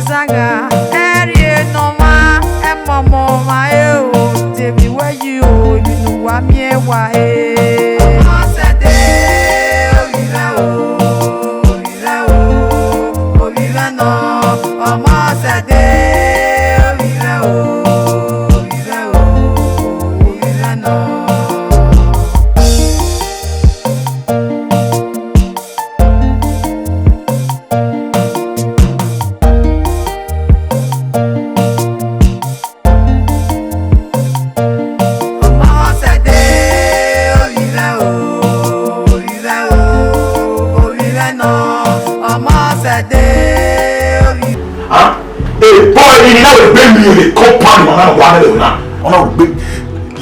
Saga, Area no ma, and Mamma, my own, Timmy, where you know I'm here, why?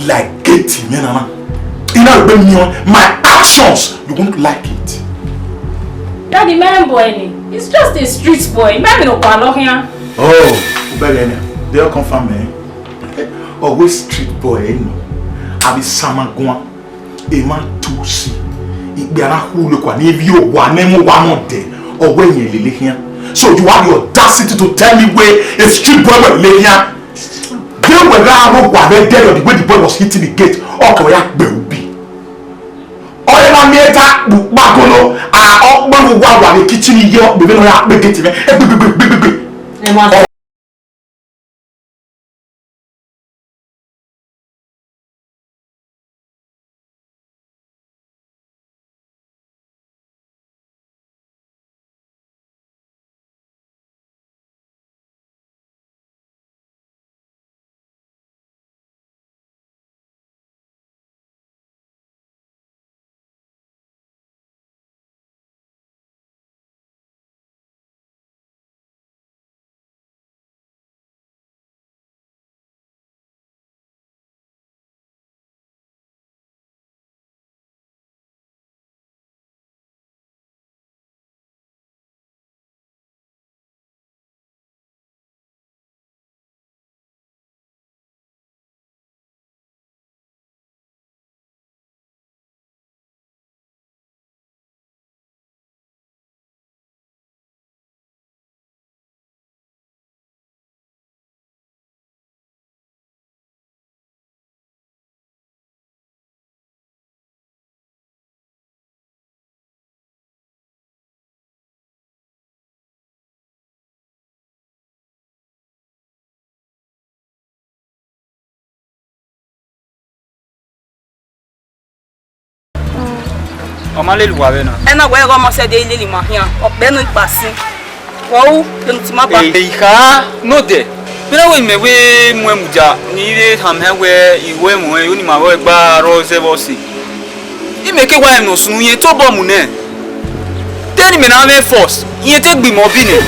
Like getting me, Nana. My actions, you won't like it. Daddy, man, boy, it's just a street boy. Maybe no palo here. Oh, they'll confirm me. Always street boy, I be Samagua, a man to see. It be an who look one if you one name one day or when you live here. So you have the audacity to tell me where a street boy will lay here. They were not dead or the way the boy was hitting the gate. Okay, I will be. All I made that Bagono are all the kitchen here, within the Omale luwabena. Ena we go mo se de ile lima hian. Obenu ipasi. Wo den ti ma ba. Eika no de. Bena we me we mu emuja ni ile hamhe we iwe mu e oni ma we gba ro se bosi. Imeke wa no sunu yen to bo mu ne. Tell me na me force. Yen te gbi mo bi ni.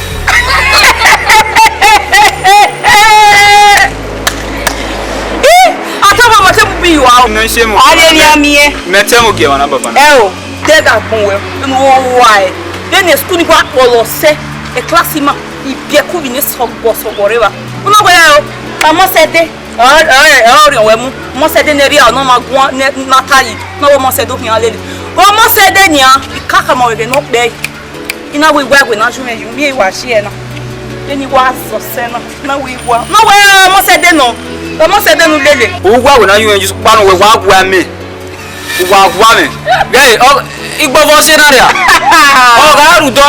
Ataba mo te bi wa. No se mo. Ale ri ami e. Metemo ge wana baba na. O. Dega kunwe no why then school ni kwa polo se e class ma ibie ku bi ni so goreba uno go ya o mo se de ori we mu mo se de ne ri no ma gun natali no mo se do hin alele o mo se de ni a kaka mo we no pe ina we na ju me yu mi e wa shi e na eni wa so se na we wa no we mo se de no mo se de no lele o gwa we na yu en ju pa no we wa gwa me wa me gay igbo bo se na ria o ga ru do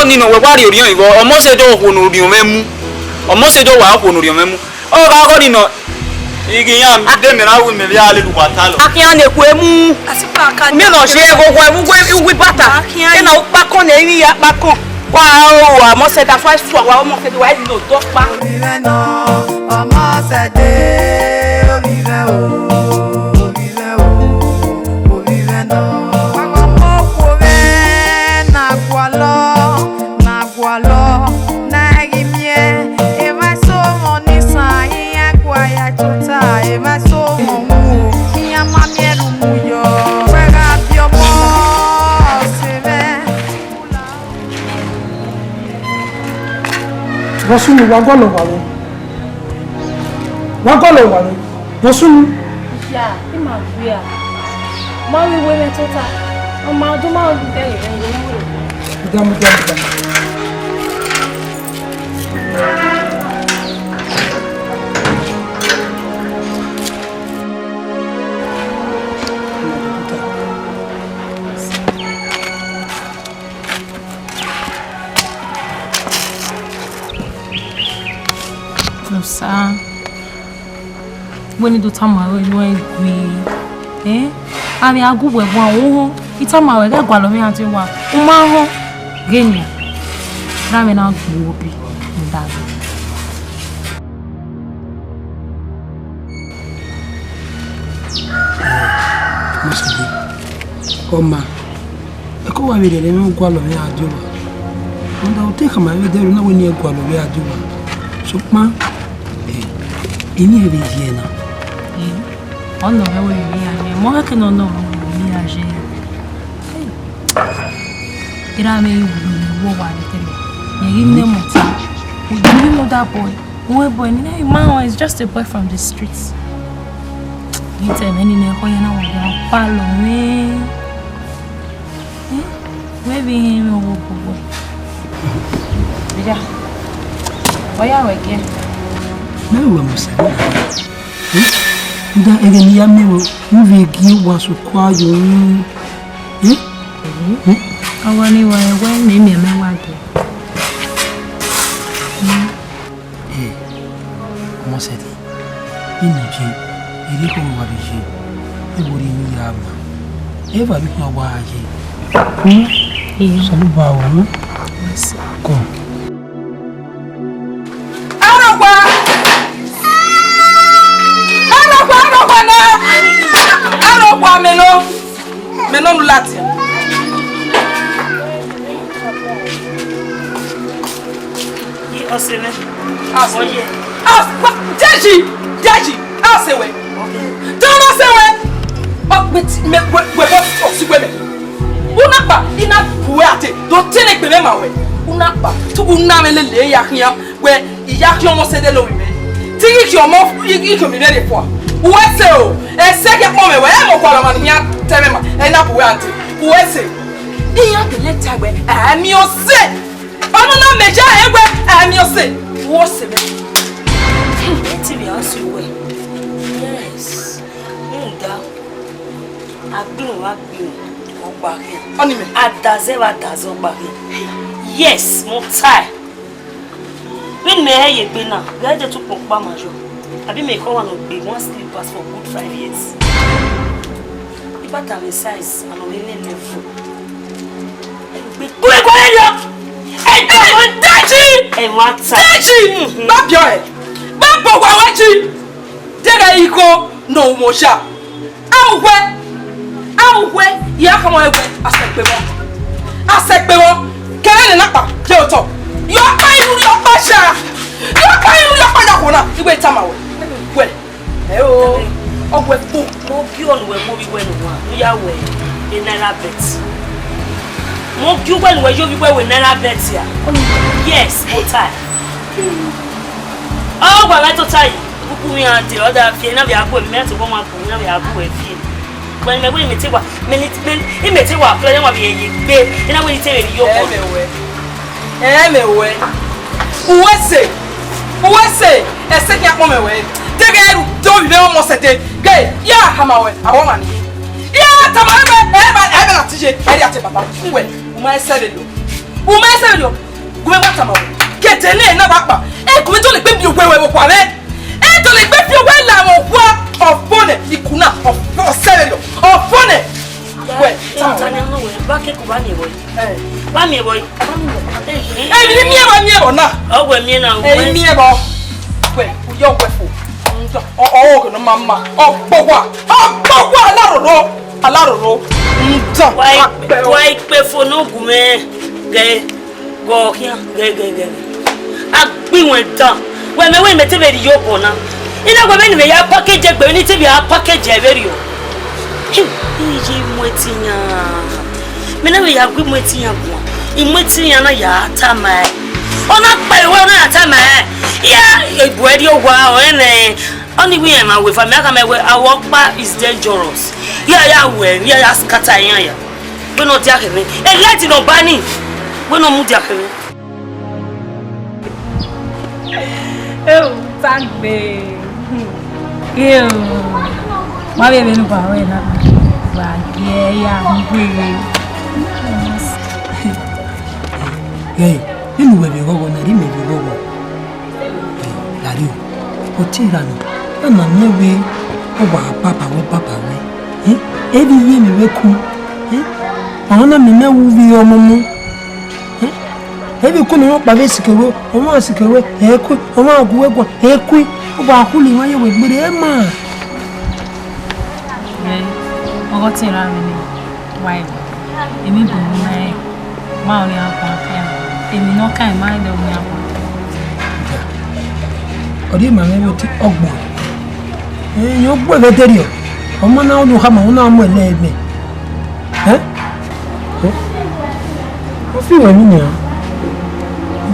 ninu we wa ri oriyan iwo o mo se do honu ri o memu o mo se do wa honu ri o memu o ga go ninu igi yan de me na wi me ya le lu bata lo akian le ku emu asipa aka mi no se gogo emu wi bata ina o pa kon eri ya pa kon wa o mo se da fa su wa mo se do wa lo do pa o mo se de o vive o Wasunu wagolo wale. Wasunu. Ya, ima buya. Mami we tota. O ma do ma de ire ni mo. Dam. Sa. When you do tamaro, you agree. Eh? I mean, I go with one. It's a matter of what I'm doing. Uma Genya. Ramen out will be that. Oma. Eko wa vile leo kwa lo ya ajuba. Nda uteka mawe dero na weni kwa lo ya ajuba. Sukma. Ini ebe jena. Ono hewe ya. Mo ke no ya je. Ira me wo wa ni tele. Ye ne mo ti. You know that boy. Boy, man is just a boy from the streets. You tell me ni ko yana wa ya palo me. Maybe him will go. Yeah. Why are we again? No, I'm sorry. That again, ya me will give was required you. I want you when me and my wife. Comment ça dit? Il n'y a il est comme on va dire. Il vous dit ya ma. Et va lui envoyer. Salut bawo. Merci. Kom. Arogwa meno lati. Oseme. Oye. Deji. Asewe. Don't asewe. Me osigweme. Unapa ina puate. Don't tell me mawe. Unapa tu unamele le yaknya we yakyo mo sede lo wi. Tigi ki omo iko mi de fo. Uwese o. Ese ke po me we e mo kwala man hia temema. E na puate. Uwese. Iya de leta we. Ami o se. Ono na meja egwe ami o se. Wo se me. Eti bi asu we. Yes. Nda. Agbin wa gbin. Onime. Adaze ogbari. Yes, mo tie. When me hear you now, let the two pokpa majo. Abi me come and be one sleepers for good 5 years. If I tell me size, I'm only level. Go yo. Hey, come on, Dachi. Hey, what? Dachi. Bab your head. Bab bo wa wachi. Dega iko no mo sha. Awwe ya kama egwe asekpewo kele na pa je oto yo pa iru yo pa sha yo pa da kona igwe tamawe we o ogwe po Mo bi on we mo bi we no wa mo ya we in naira bet mo bi we we yo bi we naira bet ya yes mo tie oh wa la to tie buku mi ante oda fie na bi agbo mi ante go ma bu na bi agbo e fie when me we metewa metewa play wa bi gbe ina we tere ni yoko emewe uwese ese ki akpo mewe dege do bi mo sete gay ya hamawe awon mani ya tamawe ebe na tije eri ate baba we uma ese lo gume ma tamawe kete ni na papa e gume to le gbe bi ogwe we kwa me e to le gbe bi ogwe la mo kwa ofone ikuna ofosele ofone we tani no we ba ke ko ba ni boy ba mi boy ni mi ebo na o we mi na o mi ebo we yo we fo o no mama ogbowa alaroro ntan why pe fo no gume ge go kia ge agbi won dan we me te be di yoko na ina go be ni me ya package egbe ni te bi a package e very o iji mwetinya me na we ya gbi mwetinya bo imwetinya na ya tama ona pa ewe na tama ya ebu edi ogwa o ene oni we am away from aka me we awokpa is dangerous ya we ya scatter ya we no dia kere e let no bani we no mu dia kere Tagbe. Ew. Ma be no ba we na. Ba ye ya ngwe. Hey, inu we be go na ri me be go. La rí o tí ìrà nù àná níwé ọwà bàbá wẹ́ ẹbí yé mi wẹ́ kú ọ̀hún náà mi mẹ́wù bí ọmọ mú ẹbí kú ni wọ́n pàdé sìkèwé ọmọ àsìkèwé ẹ̀ẹ́kú ọmọ àgùwẹ́ gbọ̀n ẹ̀ẹ́kú ọba àkúlì wọn yẹ wẹ̀ gbére ẹ̀ máa. ọkọ tí ìrà mi ni wáyé èmi bò mí náà ẹ̀ máa rí àpò àfẹ́ èmi náà ká ẹ̀ máa ń lọ ní àpò. ọdí màmá ẹ̀wọ̀ tí ọgbọ̀n èèyàn gbọ́ ẹ̀fẹ́tẹ́rì ọ̀ ọmọ náà ọdún hàmà wọn náà mọ̀ ẹ̀lẹ́ẹ̀mẹ̀ ó fi wẹ̀ mí nìyà.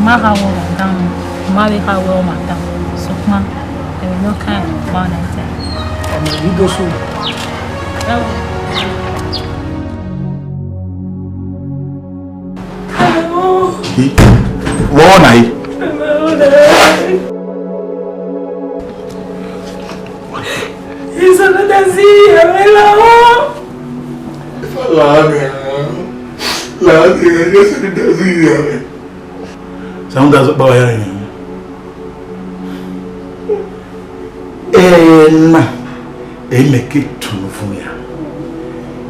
má ka wọ madam má bí ka wọ madam sọpọ́n èmi náà ká ẹ̀ máa ń lọ. ọmọ yìí tó sùn. Wọ́n náà yìí. Sound does it by make it to Fuya.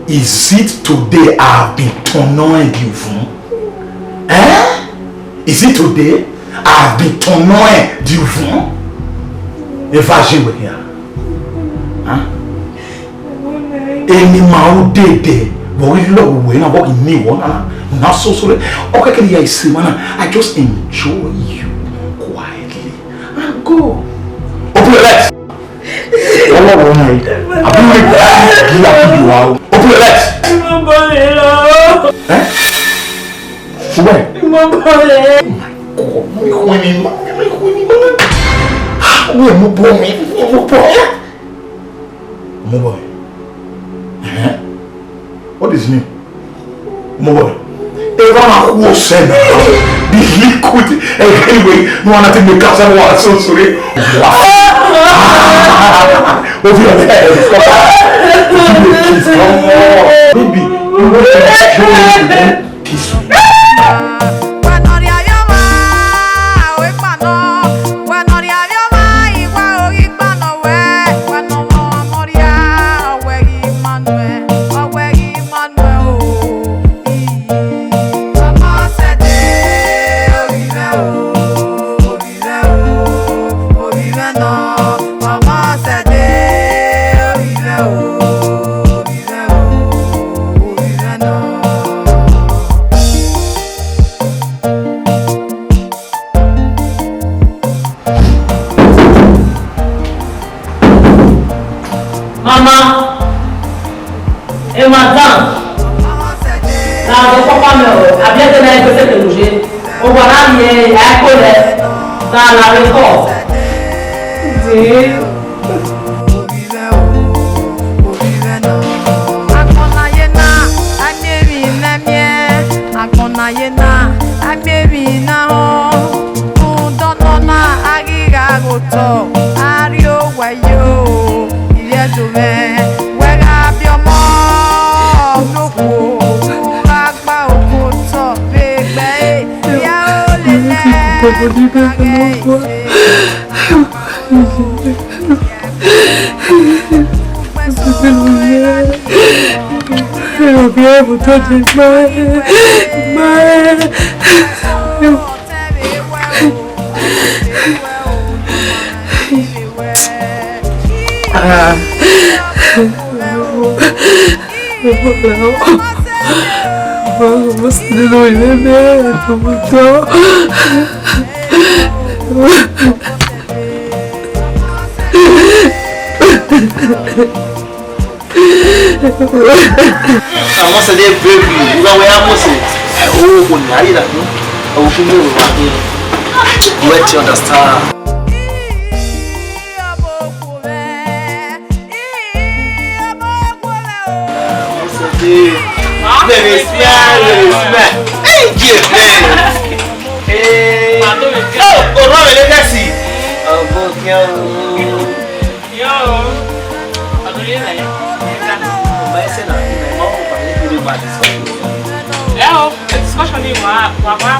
Is it today I've been turning you from? Is it today I've been turning you from? If I should be here. Any man day, but we love when I walk in me one, not so sorry. Okay, I see, man. I just enjoy you quietly and go. Open your legs. Oh my! I'll be you out. Open your legs. Where? Oh my God. What is his name? Mobile. Everyone who said the liquid anyway, no one to make us and so sorry. Over your head. Baby, you want to kiss me? Àwọn sẹ̀dẹ̀ bẹ́ẹ̀bì ìwà wẹ̀ amọ̀sẹ̀ owó kò ní ayé dàgbọ́ àwọn fún mi ò wá ní wet you understand. Let me smell. Hey, give man. Hey. Oh, ọ̀rọ̀ mi lẹ́jẹ̀ sí. Ọ̀bọ̀ kí ọ̀. Yo. Àdúyé náà yẹn. Ọba ẹsẹ̀ náà ní ẹ̀ ọ́ ọba ní ìlú bá ti sọ. Ẹ o, discussion ni wàá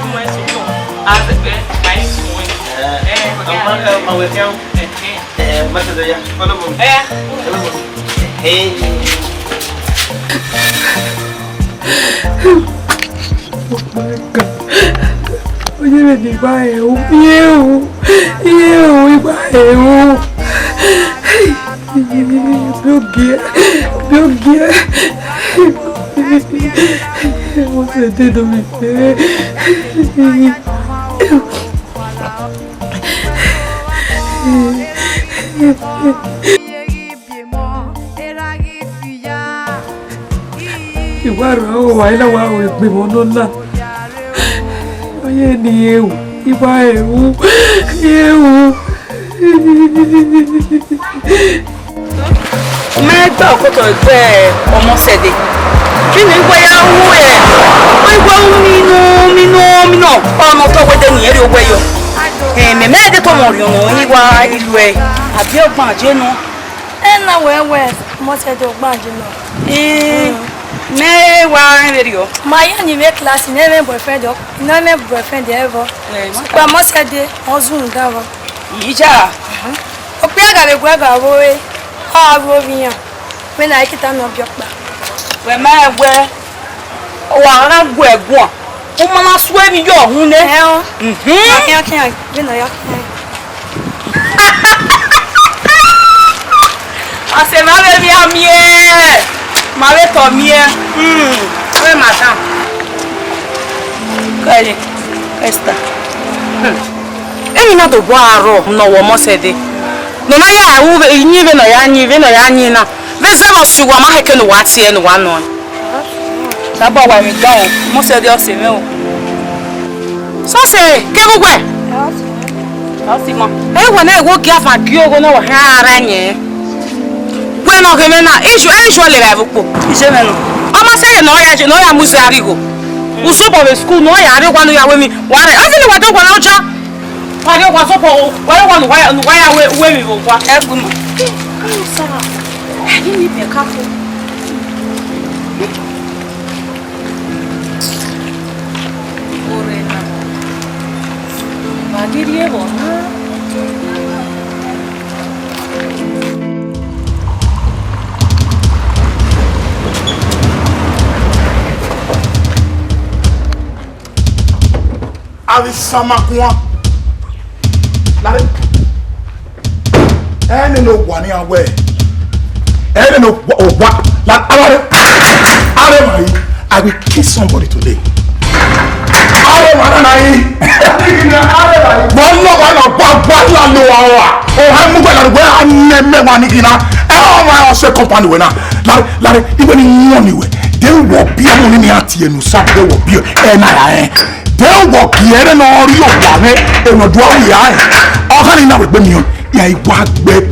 mú ẹ sọ fún ọ. Àtẹ̀gbẹ́ máa ń sùn wẹ̀. Oye me di ba e o iba e o Biogie mo se te do mi Iwara o wa ila wa o pe mo no la Oye ni ewu iba ewu Mẹ́ta ọ̀kọ́tọ̀ ẹgbẹ́ ọmọṣẹ́dé. Kí ni ìgbẹ́ ya wú ẹ̀? Ó ìgbẹ́ wú mínú ọ̀nà tó wẹ́dẹ́ nìyẹn rí owó ẹyọ. Mẹ̀mẹ́ ẹ̀dẹ́ tó mọ̀ rí ọ̀nà oníwà ìlú ẹ̀ àbí ọgbọ̀n àjẹ́nu. Ẹ na wẹ́wẹ́ ọmọṣẹ́dé ọgbọ́n àjẹ́nu. Mẹ́wàá rẹ̀ rí ọ. Ma yẹ ni ìwé kílásì ní ẹ̀mẹ́ boyfriend ẹ̀vọ́. Ṣùgbọ́n ọmọṣẹ́dé wọ́n zoom dáwọ́. Ìyíjà. Ó pé àgàbẹ̀gbọ́ àgàwọ́ ẹ̀ ọ́ àwòrán when I get on up your back. When my way, oh, I go a go. Oh, Mama, swear me your who ne? Okay, you know, I say, my baby, I'm here. My baby, I'm here. Where madam? Kale, Esther. Any not the war, no one said it. No, I will even know Yanni now. There's a lot of I can watch here and one on. That's why we go. Most of the other female. So say, give away. I'll see, Mom. Hey, when I walk off, I go no hair. When I come in, usually have a book. Is it? I must say, no, I know I'm Musarigo. Who super the school, no, I don't want to have me. Why? I think I don't want to. I don't want to go. Why are we will walk every month? I didn't need a couple. Avec ça, ma coin. I know one away. I know what. I will kiss somebody today. They walk here and all your family and not draw the eye. All kind of rebellion. Yeah, walk back.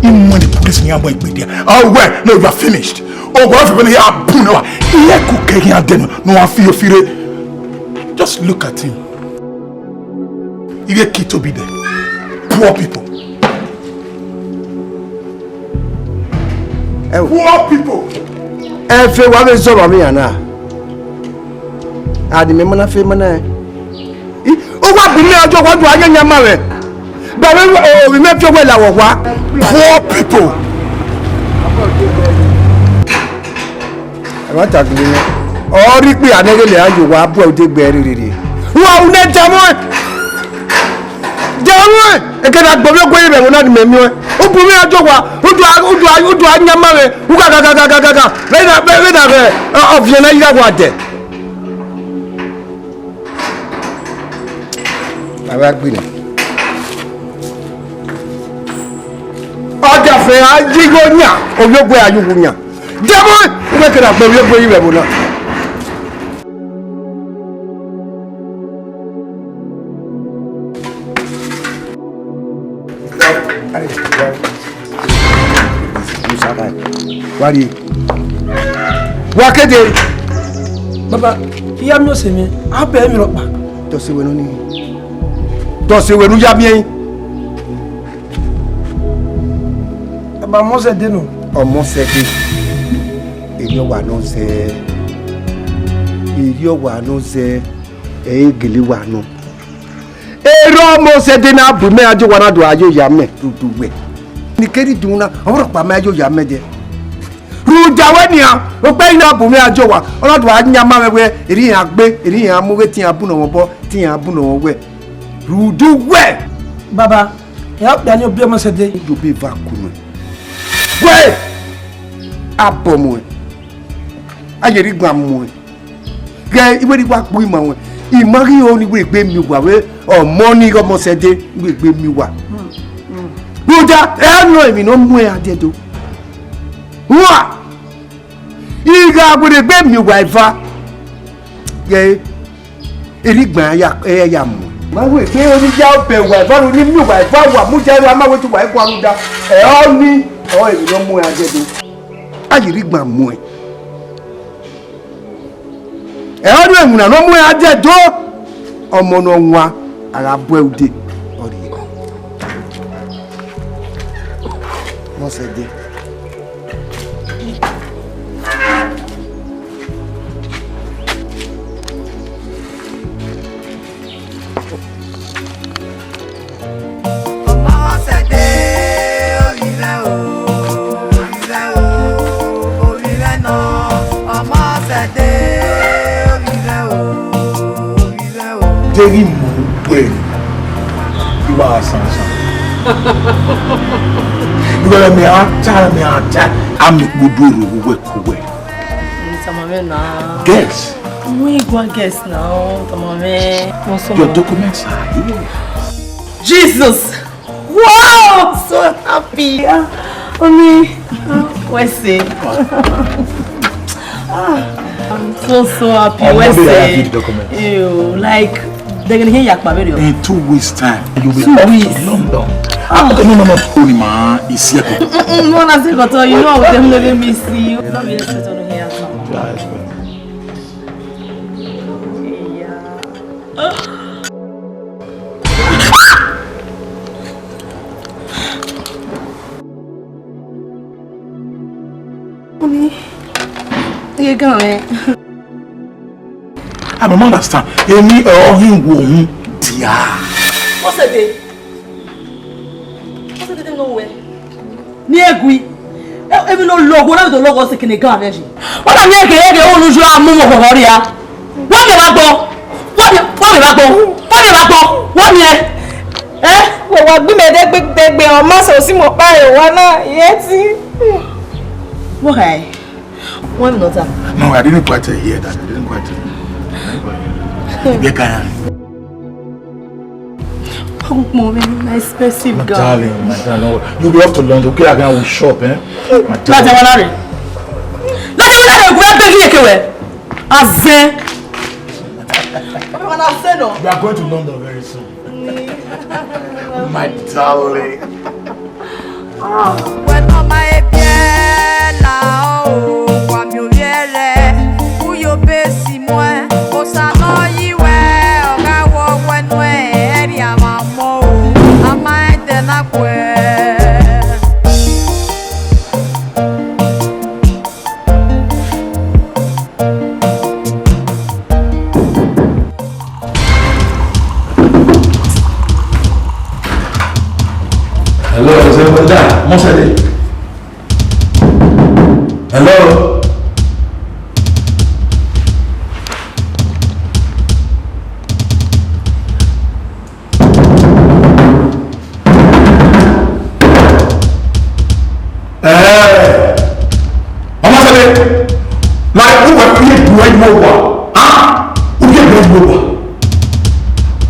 In money, police near my media. Oh, well, no, you are finished. Oh, what if you are Puno? Here, cooking here, then no one feel. Just look at him. If you kid to be there, poor people. Poor people. Everyone is over me now. I remember na fe mana o wa bi mi ojo ko du anya ma we ba we o we me fi we la wo wa Poor people. I want to be o ri pe anegele ajo wa bu o de gbe riri wa u ne jamo e ke da gbo mi go ibe mo na di memi o bu mi ajo wa o du anya ma we u ga we da of ye na ira wa de agbini ọjà fẹ́ ajígónyà olóògbé ayúgbónyà jẹ́mọ́ ìwékèrè àpẹ olóògbé yìí rẹ̀ bọ̀ náà. wárí wá kéde. Baba, ìyá mi ò sèmi abẹ́ mi rọ̀pà. tọ́sí wẹ̀nu ní tọ́sí wẹ̀nu yá mi ẹ̀yìn. Baba mọ́sẹ̀ dénú. Ọmọsẹ̀ dé èyí ọ̀wà náà zẹ́ ẹ̀yìn gèlè wà náà ro mo se de na bu me ajo wana do ayo ya me du we ni keri dun na oro pa me ayo ya me je ru jawe ni a o pe ina bu me ajo wa oro do anya ma we eri yan gbe eri yan mu we ti yan bu no bo ti yan bu no we ru du we baba help Daniel obi mo se de do be va kunu we abomo ayeri gba mu ge iwe ri wa pu imo we imari o ni we gbe mi wa we o mo ni go mo se de we gbe mi wa buda e no emi no mu e adedo wa iga gbe gbe mi wa ifa ge eri gba ya mu ma we pe o ni ja o be wa ifa ni mi wa ifa wa mu ja wa ma we tu wa ifa ru da e o ni o emi no mu e adedo ayeri gba mu e ọdún ẹ̀mùnà ló mú ajẹ́ tó ọmọ náà wá ara bọ́ ẹ̀wùdé ọ̀rẹ́ yìí wọ́n ṣe dé. Very well. You are Sansan. You are me attack. I'm Buduru Wekuwe. Guess. We go guess now, Tomame. Your documents are here. Jesus! Wow! So happy. Where's it? I'm so happy. Where's it? Ew, like. They're gonna hear Yakpa video. In 2 weeks' time, you'll be off to London. No, ma, it's here. No, I say, but you know, them never miss you. Not be expected to hear. Mommy, you going? I don't understand. Any or him won't dear. What's the day? What's the day nowhere? Niegui. Even no logo, not the logo is a garden. What am I getting? The old usual move of Horia. What the back? What eh? Well, what we made a big day on muscle, Simo Pio, one yet. Why? One not that. No, I didn't quite hear that. I didn't quite hear. My expensive my girl. darling, you'll be off to London. Okay, I will shop, eh? My darling. We are going to London very soon. My darling. When on my biela, oh, kwa mioliere, uyo besi mwe, osano yiwe, oga wo wenwe, eri amamo, amaende na kwe. Hello, is everybody there? Mosede. Hello.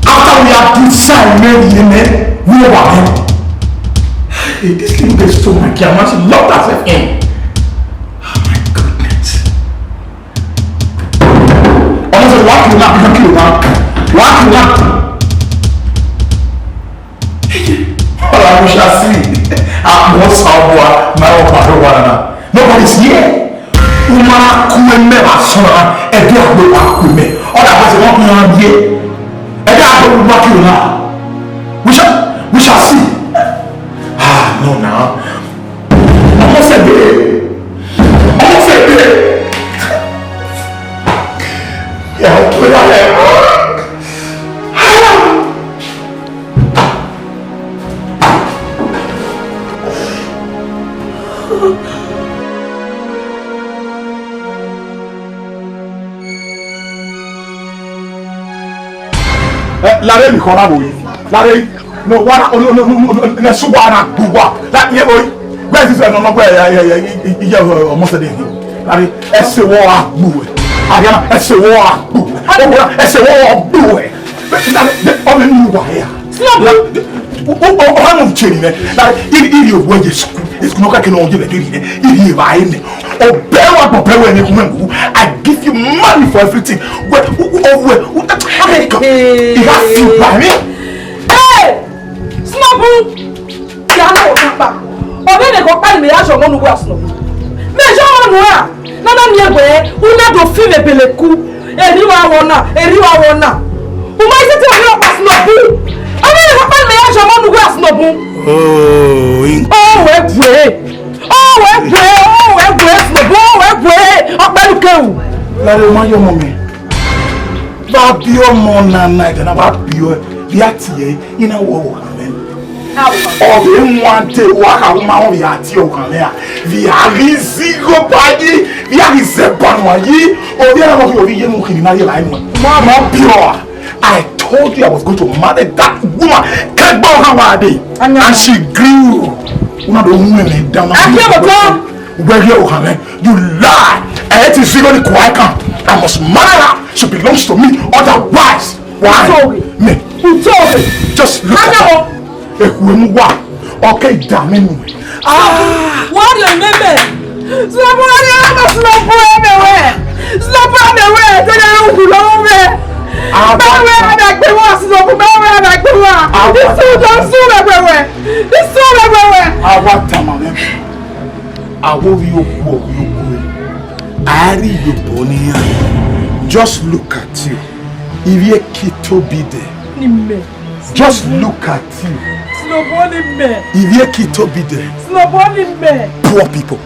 After we have decided, we are hey, this little girl stole my camera. She locked herself in. Oh my goodness. Almost what you not kill you, man. What you not? Well, we shall see. What's our my nobody's here. Uma kume asona ebi agbe akume. Other person won't come here. Ebi agbe what you now. We shall see. No, now. Almost a day. Yeah, Larry, Larry, no one, no, Suwana, Buwa, that you boy. Where is it? No, where almost a day. Larry, it's a war, boo. Ariana, it's a war, boo. It's a war, boo. Only you were here. I'm changing it. Like, if you were just it's not like an old if you buy it. Or bear I give you money for everything. You have to buy me. Hey! Snobble! Yano, Papa. Or then they go buy me as one who was no. Major one, Nana Niabe, who not to feel a beleku, and you are one, and you are one. Who might say to you was Snobble? I mean, if I find me as one who was Snobble. Oh, we're brave. Oh, we're brave, Snobble, we're brave. Up by the cow. Let me your mommy. Babio Mona night and about your Yati in a war. Or they want to walk out my Yati or Kamea. The Alizigo Pagi, the Alizebanwayi, or the other of your young Mama pure. I told you I was going to marry that woman, and she grew. One of the women down. Where you lie. I had to see the quiet. I must marry her. She belongs to me. Otherwise, why? Me. Who told me? Just look at her. Okay, damn it. What do you mean? Stop everywhere. Stop everywhere. Don't you know me? Just look at you. If you Kito be there, just look at you. If you Kito be there, poor people.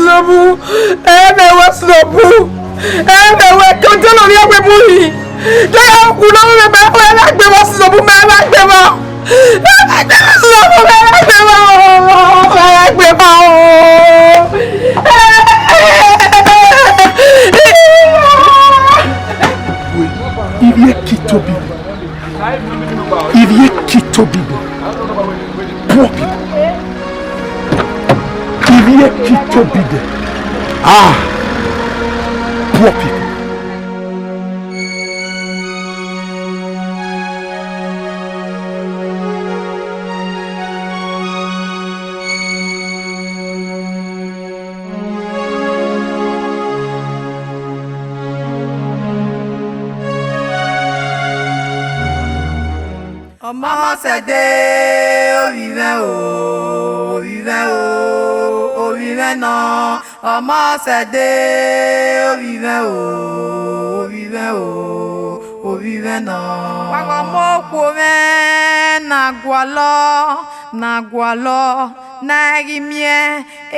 Slobu, what's Slobu? We're continuing your movie. They have good on the back when I give us Slobu, man, like them out. If you Kito be poor people. If you Kito be there, poor people. Ọmọ ṣẹ̀dẹ̀ òrìrẹ́ náà. Ọmọ ṣẹ̀dẹ̀ òrìrẹ́ náà. Wàá mọ̀ kó mẹ́ nàgbọ́lọ́ nàìjíríà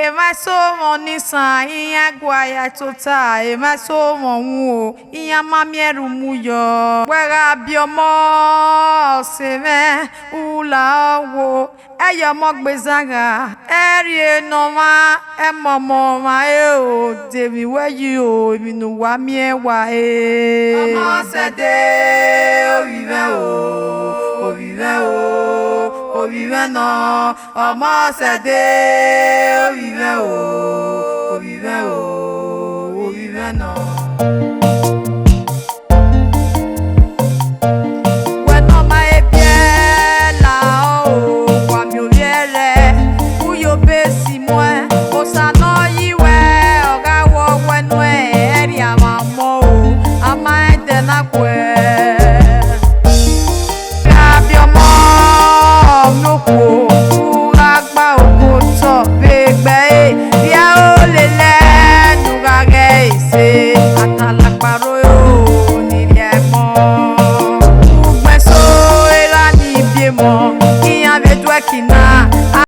èèmà sọ̀rọ̀ nísàn ìyá gbọ́yà tó ta èèmà sọ̀rọ̀ wù ó ìyá mamiẹ́rù mú yọ. Wẹ́rẹ́ abiọ́mọ́ ọ̀sẹ̀ mẹ́ wùlà ọ̀wọ́ ẹ̀yọ́ ọmọ gbèsàgà ẹ̀rí ẹ̀nà wá ẹ̀mọ̀mọ̀ wá ẹ̀ ò tèmi wẹ́yì ò ìmìnú wá miẹ́ wá ẹ̀. Ọmọ ṣẹ̀dẹ̀ òrìrẹ́ náà. Ọmọ ṣẹ̀dẹ̀ òrìrẹ́ náà.